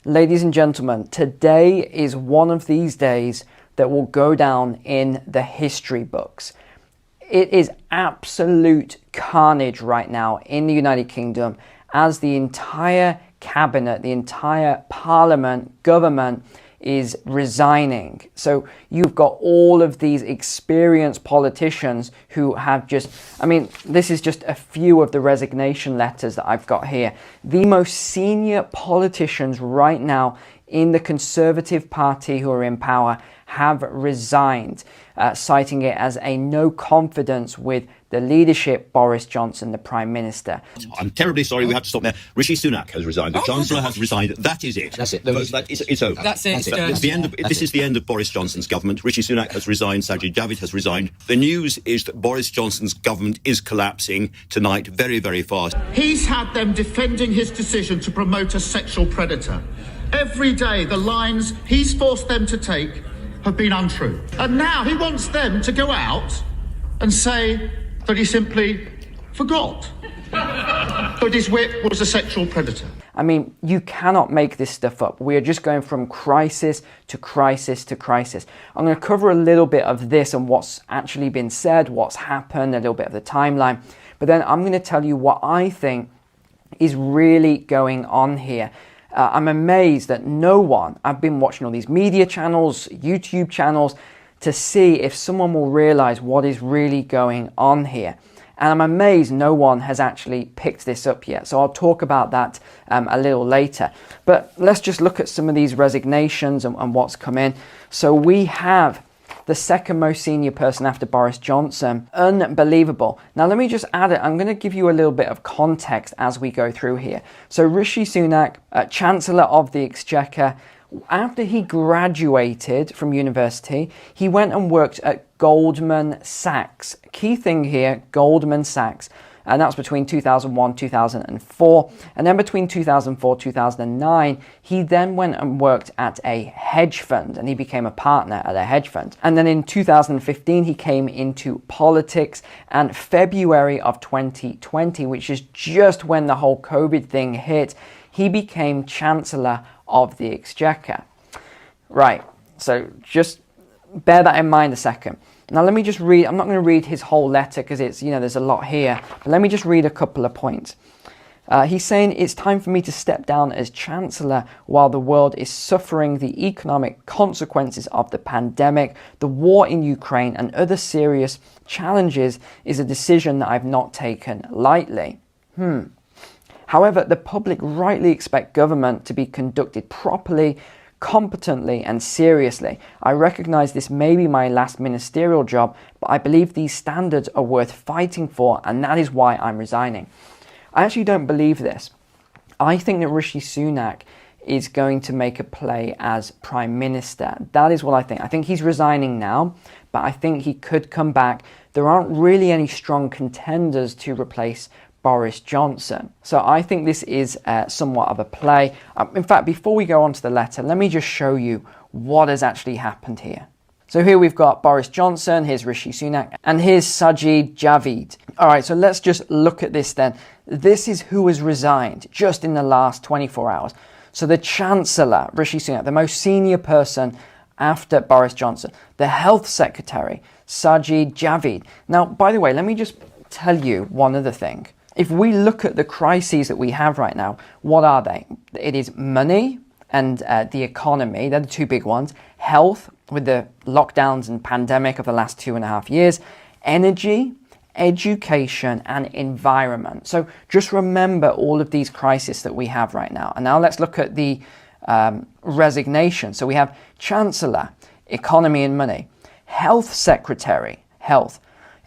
Ladies and gentlemen, today is one of these days that will go down in the history books. It is absolute carnage right now in the United Kingdom as the entire cabinet, the entire parliament, government is resigning. So you've got all of these experienced politicians who have just, this is just a few of the resignation letters that I've got here. The most senior politicians right now in the Conservative Party who are in power have resigned, citing it as a no confidence with the leadership, Boris Johnson, the Prime Minister. I'm terribly sorry, we have to stop there. Rishi Sunak has resigned. The Chancellor has resigned. That is it. That's it. It's over. That's it. This is the end of Boris Johnson's government. Rishi Sunak has resigned. Sajid Javid has resigned. The news is that Boris Johnson's government is collapsing tonight very, very fast. He's had them defending his decision to promote a sexual predator. Every day, the lines he's forced them to take have been untrue. And now he wants them to go out and say that he simply forgot that his whip was a sexual predator. I mean, you cannot make this stuff up. We are just going from crisis to crisis to crisis. I'm going to cover a little bit of this and what's actually been said, what's happened, a little bit of the timeline. But then I'm going to tell you what I think is really going on here. I'm amazed that no one, I've been watching all these media channels, YouTube channels, to see if someone will realize what is really going on here. And I'm amazed no one has actually picked this up yet. So I'll talk about that a little later. But let's just look at some of these resignations and what's come in. So we have the second most senior person after Boris Johnson. Unbelievable. Now let me just add it. I'm going to give you a little bit of context as we go through here. So Rishi Sunak, Chancellor of the Exchequer, after he graduated from university, he went and worked at Goldman Sachs. Key thing here, Goldman Sachs. And that's between 2001, 2004. And then between 2004, 2009, he then went and worked at a hedge fund and he became a partner at a hedge fund. And then in 2015, he came into politics, and February of 2020, which is just when the whole COVID thing hit, he became Chancellor of the Exchequer. Right, so just bear that in mind a second. Now let me just read, I'm not going to read his whole letter because it's, there's a lot here, but let me just read a couple of points. He's saying, it's time for me to step down as Chancellor while the world is suffering the economic consequences of the pandemic. The war in Ukraine and other serious challenges is a decision that I've not taken lightly. However, the public rightly expect government to be conducted properly, competently and seriously. I recognise this may be my last ministerial job, but I believe these standards are worth fighting for, and that is why I'm resigning. I actually don't believe this. I think that Rishi Sunak is going to make a play as Prime Minister. That is what I think. I think he's resigning now, but I think he could come back. There aren't really any strong contenders to replace Boris Johnson. So I think this is somewhat of a play. In fact, before we go on to the letter, let me just show you what has actually happened here. So here we've got Boris Johnson, here's Rishi Sunak, and here's Sajid Javid. All right, so let's just look at this then. This is who has resigned just in the last 24 hours. So the Chancellor, Rishi Sunak, the most senior person after Boris Johnson, the Health Secretary, Sajid Javid. Now, by the way, let me just tell you one other thing. If we look at the crises that we have right now, what are they? It is money and the economy. They're the two big ones. Health, with the lockdowns and pandemic of the last 2.5 years. Energy, education, and environment. So just remember all of these crises that we have right now. And now let's look at the resignation. So we have Chancellor, economy and money. Health Secretary, health.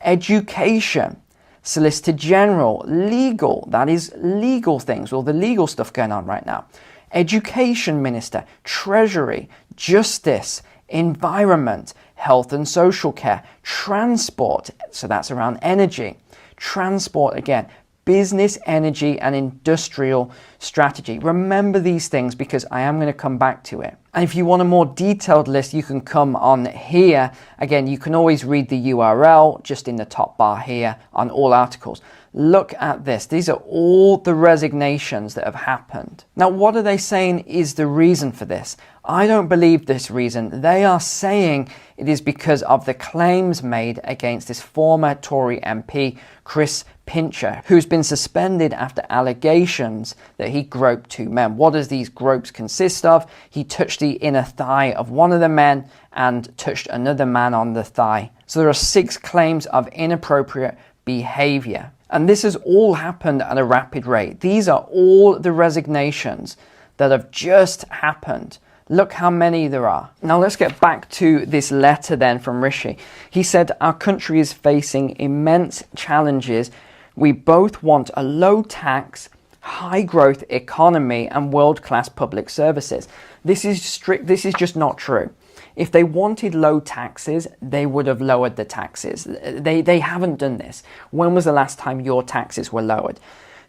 Education, Solicitor General, legal, that is legal things, all the legal stuff going on right now. Education Minister, Treasury, Justice, Environment, Health and Social Care, Transport, so that's around energy. Transport again, business, energy and industrial strategy. Remember these things because I am going to come back to it. And if you want a more detailed list, you can come on here. Again, you can always read the URL just in the top bar here on all articles. Look at this. These are all the resignations that have happened. Now, what are they saying is the reason for this? I don't believe this reason. They are saying it is because of the claims made against this former Tory MP, Chris Pincher, who's been suspended after allegations that he groped two men. What does these gropes consist of? He touched the inner thigh of one of the men and touched another man on the thigh. So there are 6 claims of inappropriate behavior. And this has all happened at a rapid rate. These are all the resignations that have just happened. Look how many there are. Now let's get back to this letter then from Rishi. He said, our country is facing immense challenges. We both want a low tax, high growth economy and world-class public services. This is just not true. If they wanted low taxes, they would have lowered the taxes. They haven't done this. When was the last time your taxes were lowered?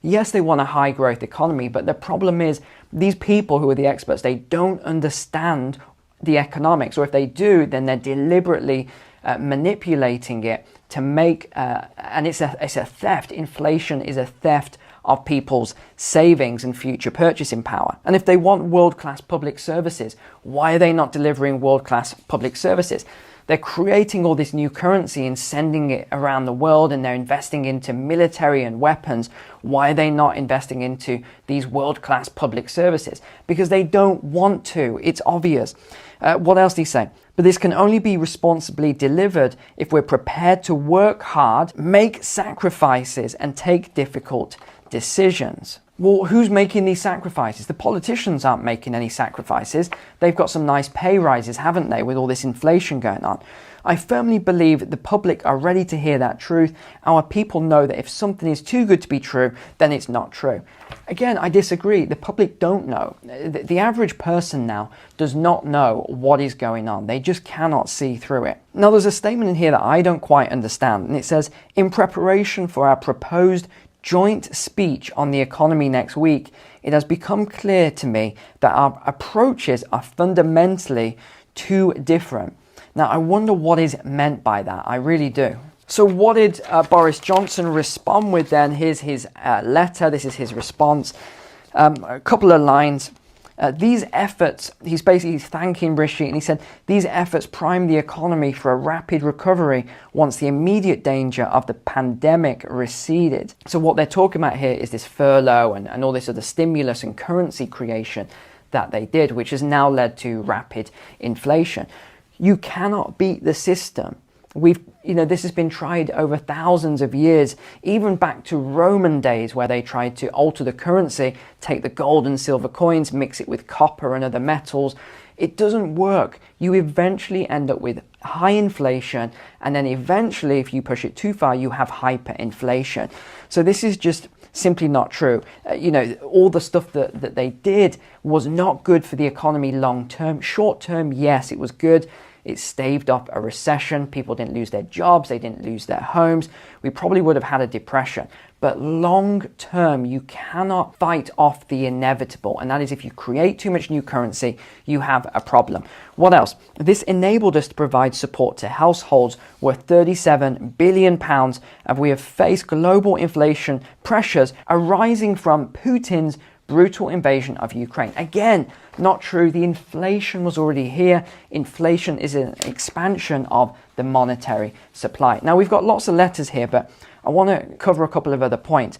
Yes, they want a high growth economy, but the problem is these people who are the experts, they don't understand the economics, or if they do, then they're deliberately manipulating it to make, and it's a theft. Inflation is a theft of people's savings and future purchasing power. And if they want world-class public services, why are they not delivering world-class public services? They're creating all this new currency and sending it around the world, and they're investing into military and weapons. Why are they not investing into these world-class public services? Because they don't want to. It's obvious. What else do you say? But this can only be responsibly delivered if we're prepared to work hard, make sacrifices, and take difficult decisions. Well, who's making these sacrifices? The politicians aren't making any sacrifices. They've got some nice pay rises, haven't they, with all this inflation going on? I firmly believe the public are ready to hear that truth. Our people know that if something is too good to be true, then it's not true. Again, I disagree. The public don't know. The average person now does not know what is going on. They just cannot see through it. Now, there's a statement in here that I don't quite understand, and it says, in preparation for our proposed joint speech on the economy next week, it has become clear to me that our approaches are fundamentally too different. Now, I wonder what is meant by that. I really do. So what did Boris Johnson respond with then? Here's his letter. This is his response. A couple of lines. These efforts, he's basically thanking Rishi, and he said, these efforts prime the economy for a rapid recovery once the immediate danger of the pandemic receded. So what they're talking about here is this furlough and all this other stimulus and currency creation that they did, which has now led to rapid inflation. You cannot beat the system. This has been tried over thousands of years, even back to Roman days, where they tried to alter the currency, take the gold and silver coins, mix it with copper and other metals. It doesn't work. You eventually end up with high inflation, and then eventually, if you push it too far, you have hyperinflation. So this is just simply not true. All the stuff that they did was not good for the economy long term. Short term, yes, it was good. It staved off a recession. People didn't lose their jobs. They didn't lose their homes. We probably would have had a depression. But long term, you cannot fight off the inevitable. And that is, if you create too much new currency, you have a problem. What else? This enabled us to provide support to households worth £37 billion. And we have faced global inflation pressures arising from Putin's brutal invasion of Ukraine. Again, not true. The inflation was already here. Inflation is an expansion of the monetary supply. Now, we've got lots of letters here, but I want to cover a couple of other points.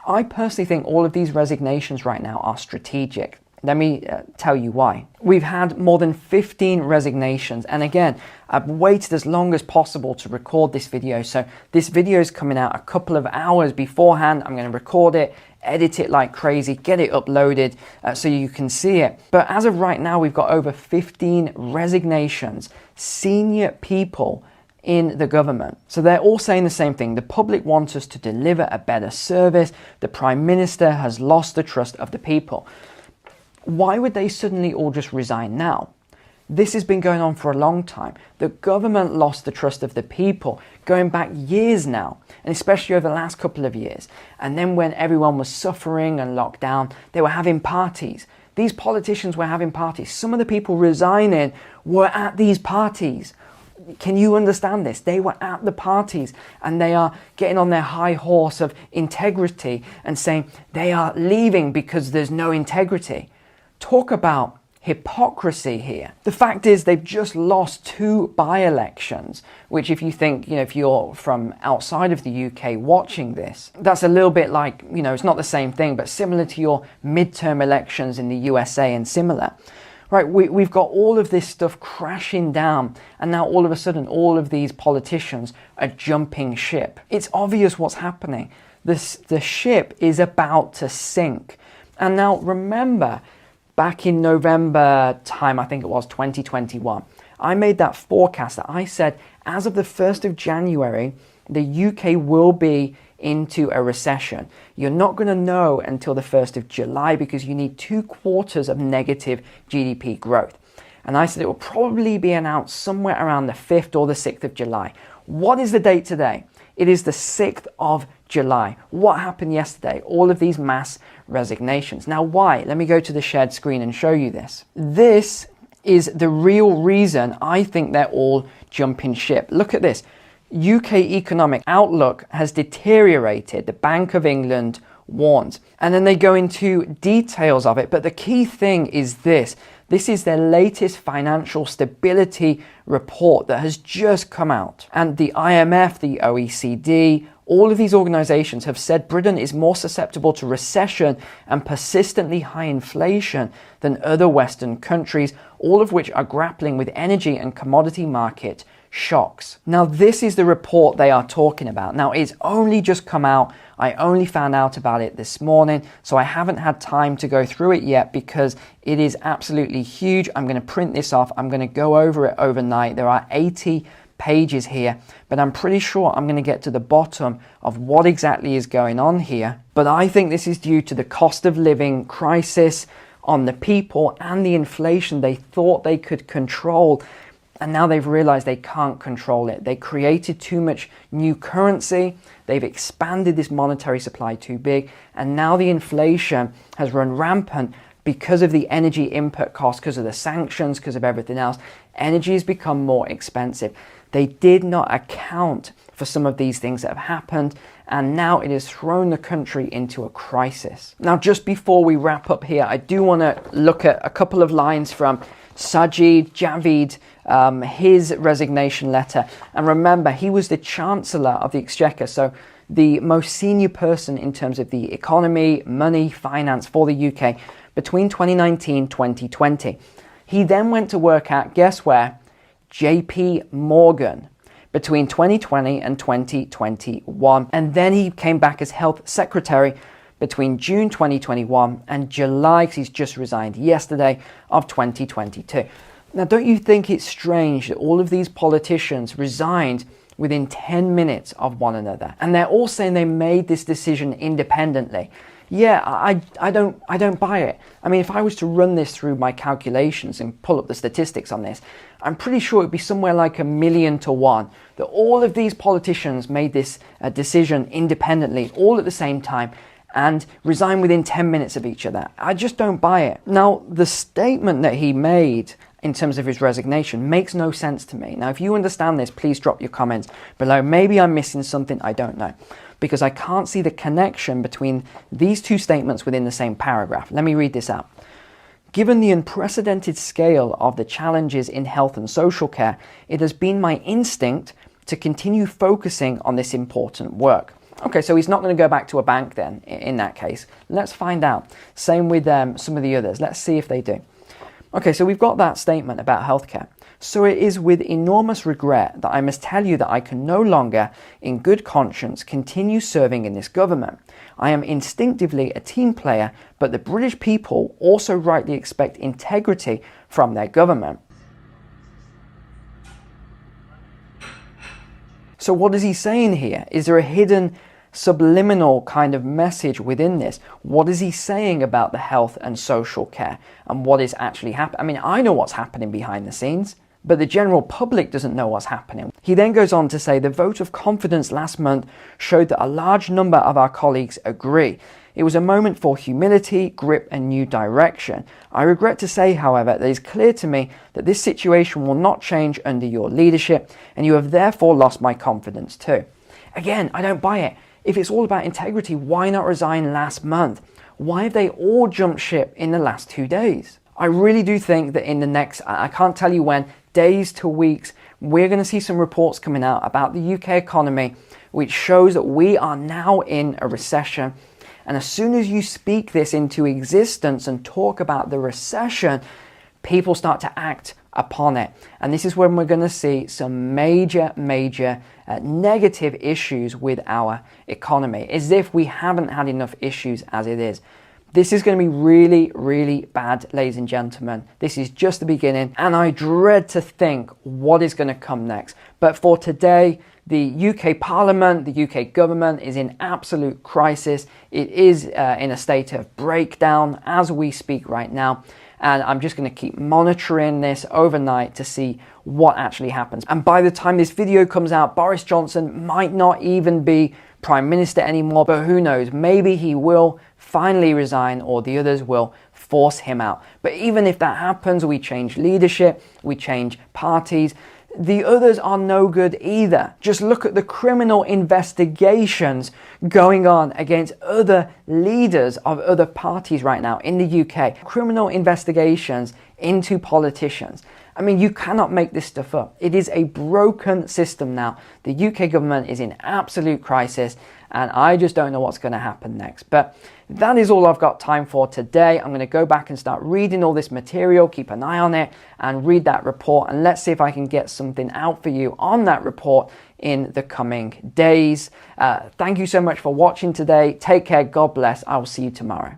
I personally think all of these resignations right now are strategic. Let me tell you why. We've had more than 15 resignations. And again, I've waited as long as possible to record this video. So this video is coming out a couple of hours beforehand. I'm going to record it, edit it like crazy, get it uploaded so you can see it. But as of right now, we've got over 15 resignations, senior people in the government. So they're all saying the same thing. The public wants us to deliver a better service. The Prime Minister has lost the trust of the people. Why would they suddenly all just resign now? This has been going on for a long time. The government lost the trust of the people going back years now, and especially over the last couple of years. And then when everyone was suffering and locked down, they were having parties. These politicians were having parties. Some of the people resigning were at these parties. Can you understand this? They were at the parties and they are getting on their high horse of integrity and saying they are leaving because there's no integrity. Talk about hypocrisy here. The fact is they've just lost 2 by-elections, which if you think, if you're from outside of the UK watching this, that's a little bit like, it's not the same thing, but similar to your midterm elections in the USA and similar. Right, we've got all of this stuff crashing down, and now all of a sudden all of these politicians are jumping ship. It's obvious what's happening. The ship is about to sink. And now remember, back in November time, I think it was 2021, I made that forecast that I said as of the 1st of January, the UK will be into a recession. You're not going to know until the 1st of July because you need 2 quarters of negative GDP growth. And I said it will probably be announced somewhere around the 5th or the 6th of July. What is the date today? It is the 6th of July. What happened yesterday? All of these mass resignations. Now why? Let me go to the shared screen and show you this. This is the real reason I think they're all jumping ship. Look at this. UK economic outlook has deteriorated, the Bank of England warns. And then they go into details of it, but the key thing is this. This is their latest financial stability report that has just come out. And the IMF, the OECD, all of these organizations have said Britain is more susceptible to recession and persistently high inflation than other Western countries, all of which are grappling with energy and commodity market shocks. Now, this is the report they are talking about. Now, it's only just come out. I only found out about it this morning, so I haven't had time to go through it yet because it is absolutely huge. I'm going to print this off. I'm going to go over it overnight. There are 80 pages here, but I'm pretty sure I'm going to get to the bottom of what exactly is going on here. But I think this is due to the cost of living crisis on the people and the inflation they thought they could control. And now they've realized they can't control it. They created too much new currency. They've expanded this monetary supply too big. And now the inflation has run rampant because of the energy input costs, because of the sanctions, because of everything else. Energy has become more expensive. They did not account for some of these things that have happened. And now it has thrown the country into a crisis. Now, just before we wrap up here, I do want to look at a couple of lines from Sajid Javid, his resignation letter. And remember, he was the Chancellor of the Exchequer, so the most senior person in terms of the economy, money, finance for the UK between 2019-2020. He then went to work at, guess where? JP Morgan between 2020 and 2021. And then he came back as Health Secretary between June 2021 and July, because he's just resigned yesterday, of 2022. Now, don't you think it's strange that all of these politicians resigned within 10 minutes of one another? And they're all saying they made this decision independently. Yeah, I don't buy it. I mean, if I was to run this through my calculations and pull up the statistics on this, I'm pretty sure it'd be somewhere like 1,000,000 to 1 that all of these politicians made this decision independently, all at the same time, and resign within 10 minutes of each other. I just don't buy it. Now, the statement that he made in terms of his resignation makes no sense to me. Now, if you understand this, please drop your comments below. Maybe I'm missing something, I don't know, because I can't see the connection between these two statements within the same paragraph. Let me read this out. Given the unprecedented scale of the challenges in health and social care, it has been my instinct to continue focusing on this important work. Okay, so he's not going to go back to a bank then, in that case. Let's find out. Same with some of the others. Let's see if they do. Okay, so we've got that statement about healthcare. So it is with enormous regret that I must tell you that I can no longer, in good conscience, continue serving in this government. I am instinctively a team player, but the British people also rightly expect integrity from their government. So what is he saying here? Is there a hidden subliminal kind of message within this? What is he saying about the health and social care and what is actually happening? I mean, I know what's happening behind the scenes, but the general public doesn't know what's happening. He then goes on to say, the vote of confidence last month showed that a large number of our colleagues agree. It was a moment for humility, grip, and new direction. I regret to say, however, that it is clear to me that this situation will not change under your leadership, and you have therefore lost my confidence too. Again, I don't buy it. If it's all about integrity, why not resign last month? Why have they all jumped ship in the last 2 days? I really do think that in the next, I can't tell you when, days to weeks, we're going to see some reports coming out about the UK economy, which shows that we are now in a recession. And as soon as you speak this into existence and talk about the recession, people start to act upon it. And this is when we're going to see some major negative issues with our economy, as if we haven't had enough issues as it is. This is going to be really bad, ladies and gentlemen. This is just the beginning, and I dread to think what is going to come next. But for today, the UK Parliament, the UK government is in absolute crisis. It is in a state of breakdown as we speak right now. And I'm just going to keep monitoring this overnight to see what actually happens. And by the time this video comes out, Boris Johnson might not even be Prime Minister anymore, but who knows? Maybe he will finally resign, or the others will force him out. But even if that happens, we change leadership, we change parties, the others are no good either. Just look at the criminal investigations going on against other leaders of other parties right now in the UK. Criminal investigations into politicians. I mean, you cannot make this stuff up. It is a broken system now. The UK government is in absolute crisis, and I just don't know what's going to happen next. But that is all I've got time for today. I'm going to go back and start reading all this material, keep an eye on it, and read that report. And let's see if I can get something out for you on that report in the coming days. Thank you so much for watching today. Take care. God bless. I will see you tomorrow.